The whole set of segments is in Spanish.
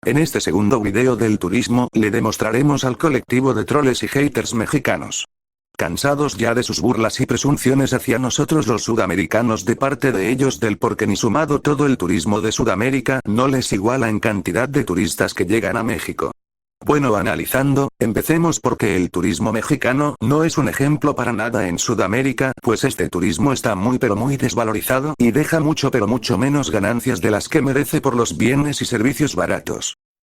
En este segundo video del turismo, le demostraremos al colectivo de troles y haters mexicanos. Cansados ya de sus burlas y presunciones hacia nosotros los sudamericanos de parte de ellos del porque ni sumado todo el turismo de Sudamérica no les iguala en cantidad de turistas que llegan a México. Bueno, analizando, empecemos porque el turismo mexicano no es un ejemplo para nada en Sudamérica, pues este turismo está muy pero muy desvalorizado y deja mucho pero mucho menos ganancias de las que merece por los bienes y servicios baratos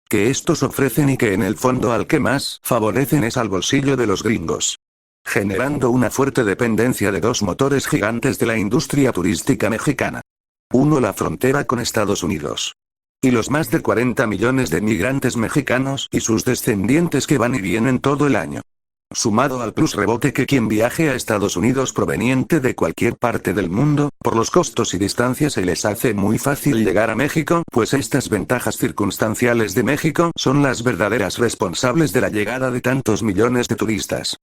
que estos ofrecen y que en el fondo al que más favorecen es al bolsillo de los gringos, generando una fuerte dependencia de dos motores gigantes de la industria turística mexicana. Uno, la frontera con Estados Unidos. Y los más de 40 millones de migrantes mexicanos y sus descendientes que van y vienen todo el año. Sumado al plus rebote que quien viaje a Estados Unidos proveniente de cualquier parte del mundo, por los costos y distancias se les hace muy fácil llegar a México, pues estas ventajas circunstanciales de México son las verdaderas responsables de la llegada de tantos millones de turistas.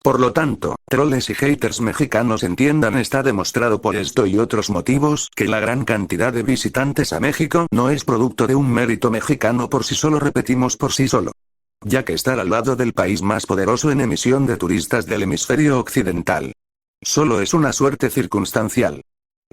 Por lo tanto, troles y haters mexicanos entiendan, está demostrado por esto y otros motivos que la gran cantidad de visitantes a México no es producto de un mérito mexicano por sí solo, repetimos, por sí solo, ya que estar al lado del país más poderoso en emisión de turistas del hemisferio occidental solo es una suerte circunstancial.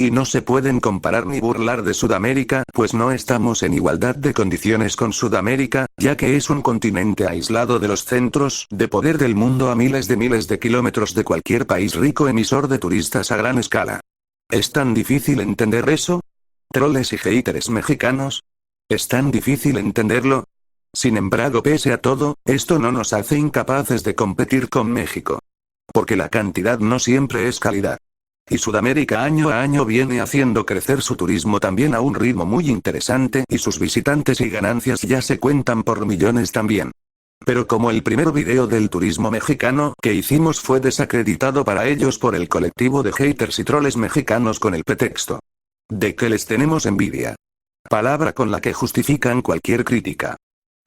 Y no se pueden comparar ni burlar de Sudamérica, pues no estamos en igualdad de condiciones con Sudamérica, ya que es un continente aislado de los centros de poder del mundo a miles de kilómetros de cualquier país rico emisor de turistas a gran escala. ¿Es tan difícil entender eso? Troles y haters mexicanos. ¿Es tan difícil entenderlo? Sin embargo, pese a todo, esto no nos hace incapaces de competir con México. Porque la cantidad no siempre es calidad. Y Sudamérica año a año viene haciendo crecer su turismo también a un ritmo muy interesante y sus visitantes y ganancias ya se cuentan por millones también. Pero como el primer video del turismo mexicano que hicimos fue desacreditado para ellos por el colectivo de haters y troles mexicanos con el pretexto de que les tenemos envidia, palabra con la que justifican cualquier crítica.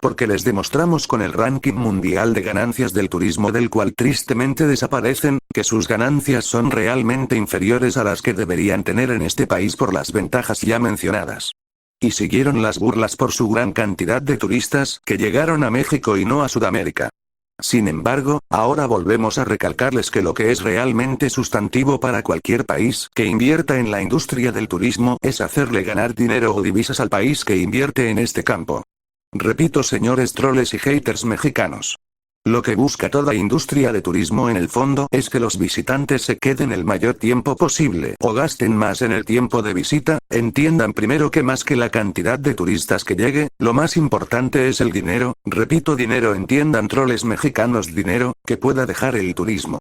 Porque les demostramos con el ranking mundial de ganancias del turismo del cual tristemente desaparecen, que sus ganancias son realmente inferiores a las que deberían tener en este país por las ventajas ya mencionadas. Y siguieron las burlas por su gran cantidad de turistas que llegaron a México y no a Sudamérica. Sin embargo, ahora volvemos a recalcarles que lo que es realmente sustantivo para cualquier país que invierta en la industria del turismo es hacerle ganar dinero o divisas al país que invierte en este campo. Repito, señores troles y haters mexicanos. Lo que busca toda industria de turismo en el fondo es que los visitantes se queden el mayor tiempo posible o gasten más en el tiempo de visita. Entiendan primero que más que la cantidad de turistas que llegue, lo más importante es el dinero, repito dinero, entiendan troles mexicanos, dinero, que pueda dejar el turismo.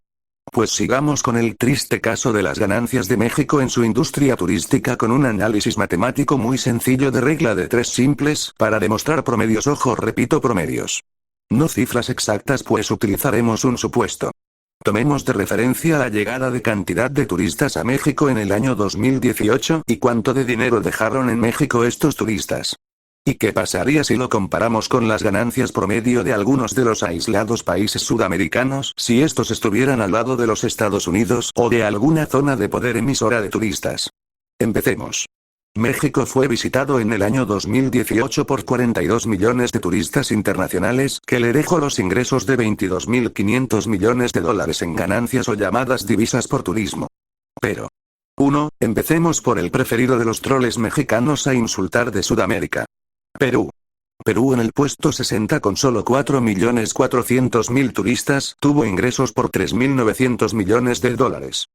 Pues sigamos con el triste caso de las ganancias de México en su industria turística con un análisis matemático muy sencillo de regla de tres simples para demostrar promedios, ojo, repito promedios. No cifras exactas, pues utilizaremos un supuesto. Tomemos de referencia la llegada de cantidad de turistas a México en el año 2018 y cuánto de dinero dejaron en México estos turistas. ¿Y qué pasaría si lo comparamos con las ganancias promedio de algunos de los aislados países sudamericanos si estos estuvieran al lado de los Estados Unidos o de alguna zona de poder emisora de turistas? Empecemos. México fue visitado en el año 2018 por 42 millones de turistas internacionales, que le dejó los ingresos de 22.500 millones de dólares en ganancias o llamadas divisas por turismo. Pero 1. Empecemos por el preferido de los troles mexicanos a insultar de Sudamérica. Perú. Perú en el puesto 60 con solo 4.400.000 turistas, tuvo ingresos por 3.900 millones de dólares.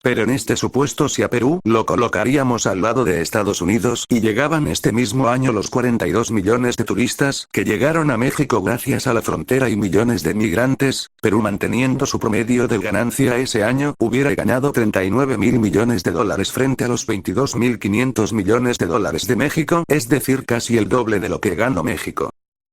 Pero en este supuesto, si a Perú lo colocaríamos al lado de Estados Unidos y llegaban este mismo año los 42 millones de turistas que llegaron a México gracias a la frontera y millones de migrantes, Perú manteniendo su promedio de ganancia ese año hubiera ganado 39.000 millones de dólares frente a los 22.500 millones de dólares de México, es decir, casi el doble de lo que ganó México.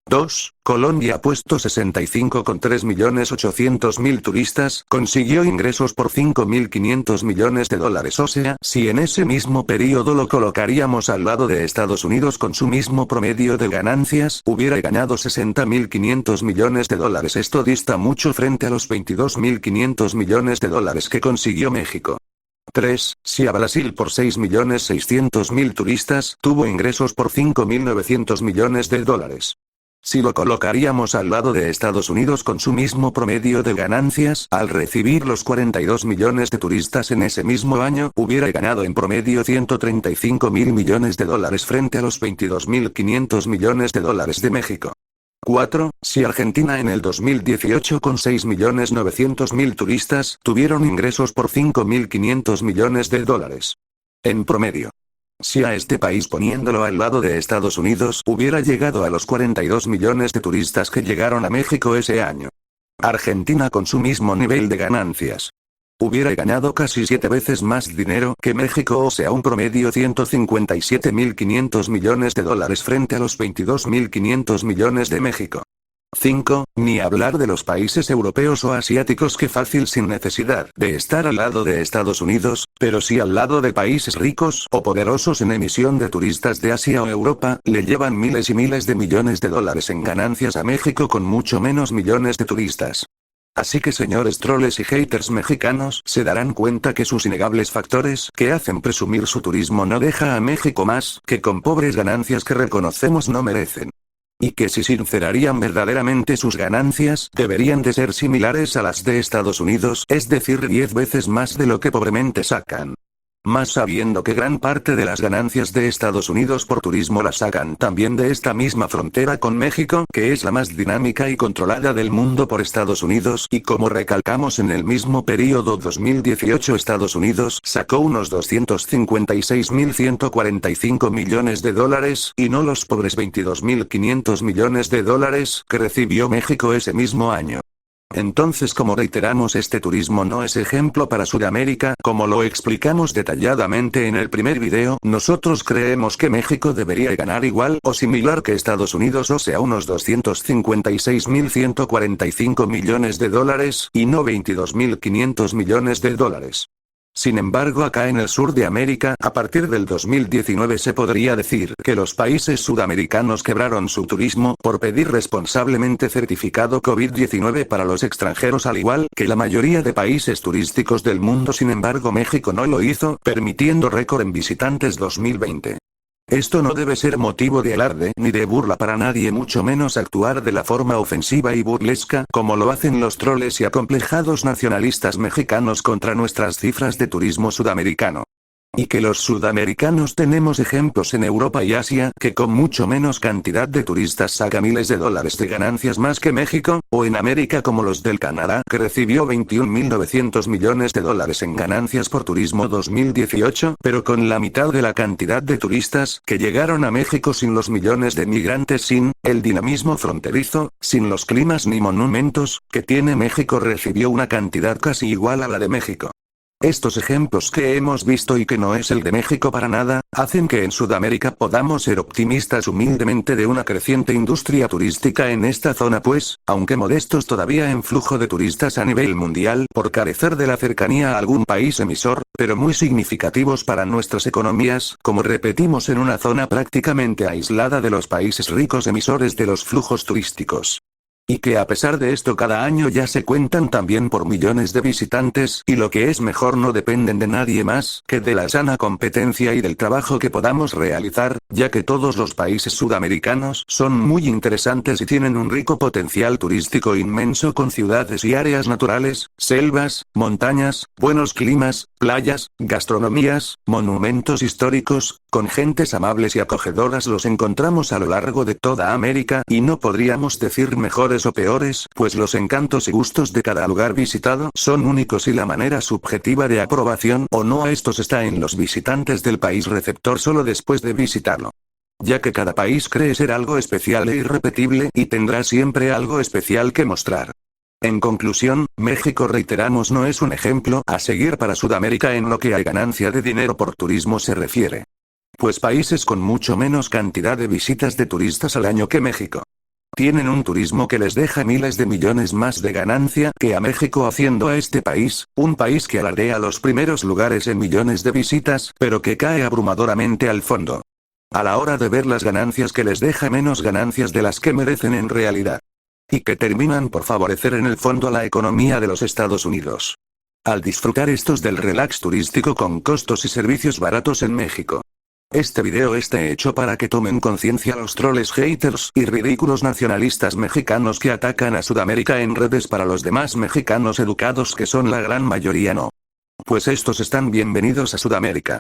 2. Colombia puesto 65 con 3.800.000 turistas, consiguió ingresos por 5.500 millones de dólares, o sea, si en ese mismo periodo lo colocaríamos al lado de Estados Unidos con su mismo promedio de ganancias, hubiera ganado 60.500 millones de dólares. Esto dista mucho frente a los 22.500 millones de dólares que consiguió México. 3. Si a Brasil por 6.600.000 turistas, tuvo ingresos por 5.900 millones de dólares. Si lo colocaríamos al lado de Estados Unidos con su mismo promedio de ganancias, al recibir los 42 millones de turistas en ese mismo año, hubiera ganado en promedio 135.000 millones de dólares frente a los 22.500 millones de dólares de México. 4. Si Argentina en el 2018 con 6.900.000 turistas, tuvieron ingresos por 5.500 millones de dólares. En promedio. Si a este país poniéndolo al lado de Estados Unidos hubiera llegado a los 42 millones de turistas que llegaron a México ese año. Argentina con su mismo nivel de ganancias. Hubiera ganado casi 7 veces más dinero que México, o sea un promedio 157.500 millones de dólares frente a los 22.500 millones de México. 5. Ni hablar de los países europeos o asiáticos que fácil sin necesidad de estar al lado de Estados Unidos, pero sí al lado de países ricos o poderosos en emisión de turistas de Asia o Europa, le llevan miles y miles de millones de dólares en ganancias a México con mucho menos millones de turistas. Así que señores troles y haters mexicanos se darán cuenta que sus innegables factores que hacen presumir su turismo no deja a México más que con pobres ganancias que reconocemos no merecen. Y que si sincerarían verdaderamente sus ganancias, deberían de ser similares a las de Estados Unidos, es decir 10 veces más de lo que pobremente sacan. Más sabiendo que gran parte de las ganancias de Estados Unidos por turismo las sacan también de esta misma frontera con México, que es la más dinámica y controlada del mundo por Estados Unidos, y como recalcamos en el mismo periodo 2018 Estados Unidos sacó unos 256.145 millones de dólares, y no los pobres 22.500 millones de dólares que recibió México ese mismo año. Entonces, como reiteramos, este turismo no es ejemplo para Sudamérica, como lo explicamos detalladamente en el primer video. Nosotros creemos que México debería ganar igual o similar que Estados Unidos, o sea unos 256.145 millones de dólares, y no 22.500 millones de dólares. Sin embargo, acá en el sur de América, a partir del 2019 se podría decir que los países sudamericanos quebraron su turismo por pedir responsablemente certificado COVID-19 para los extranjeros, al igual que la mayoría de países turísticos del mundo. Sin embargo, México no lo hizo, permitiendo récord en visitantes 2020. Esto no debe ser motivo de alarde ni de burla para nadie, mucho menos actuar de la forma ofensiva y burlesca como lo hacen los troles y acomplejados nacionalistas mexicanos contra nuestras cifras de turismo sudamericano. Y que los sudamericanos tenemos ejemplos en Europa y Asia que con mucho menos cantidad de turistas saca miles de dólares de ganancias más que México, o en América como los del Canadá, que recibió 21.900 millones de dólares en ganancias por turismo 2018, pero con la mitad de la cantidad de turistas que llegaron a México, sin los millones de migrantes, sin el dinamismo fronterizo, sin los climas ni monumentos que tiene México, recibió una cantidad casi igual a la de México. Estos ejemplos que hemos visto, y que no es el de México para nada, hacen que en Sudamérica podamos ser optimistas humildemente de una creciente industria turística en esta zona, pues, aunque modestos todavía en flujo de turistas a nivel mundial por carecer de la cercanía a algún país emisor, pero muy significativos para nuestras economías, como repetimos, en una zona prácticamente aislada de los países ricos emisores de los flujos turísticos. Y que a pesar de esto cada año ya se cuentan también por millones de visitantes, y lo que es mejor, no dependen de nadie más que de la sana competencia y del trabajo que podamos realizar, ya que todos los países sudamericanos son muy interesantes y tienen un rico potencial turístico inmenso, con ciudades y áreas naturales, selvas, montañas, buenos climas, playas, gastronomías, monumentos históricos, con gentes amables y acogedoras. Los encontramos a lo largo de toda América, y no podríamos decir mejores o peores, pues los encantos y gustos de cada lugar visitado son únicos, y la manera subjetiva de aprobación o no a estos está en los visitantes del país receptor solo después de visitarlo. Ya que cada país cree ser algo especial e irrepetible, y tendrá siempre algo especial que mostrar. En conclusión, México, reiteramos, no es un ejemplo a seguir para Sudamérica en lo que a ganancia de dinero por turismo se refiere. Pues países con mucho menos cantidad de visitas de turistas al año que México tienen un turismo que les deja miles de millones más de ganancia que a México, haciendo a este país un país que alardea los primeros lugares en millones de visitas, pero que cae abrumadoramente al fondo a la hora de ver las ganancias, que les deja menos ganancias de las que merecen en realidad, y que terminan por favorecer en el fondo a la economía de los Estados Unidos, al disfrutar estos del relax turístico con costos y servicios baratos en México. Este video está hecho para que tomen conciencia los troles haters y ridículos nacionalistas mexicanos que atacan a Sudamérica en redes para los demás mexicanos educados que son la gran mayoría no. Pues estos están bienvenidos a Sudamérica.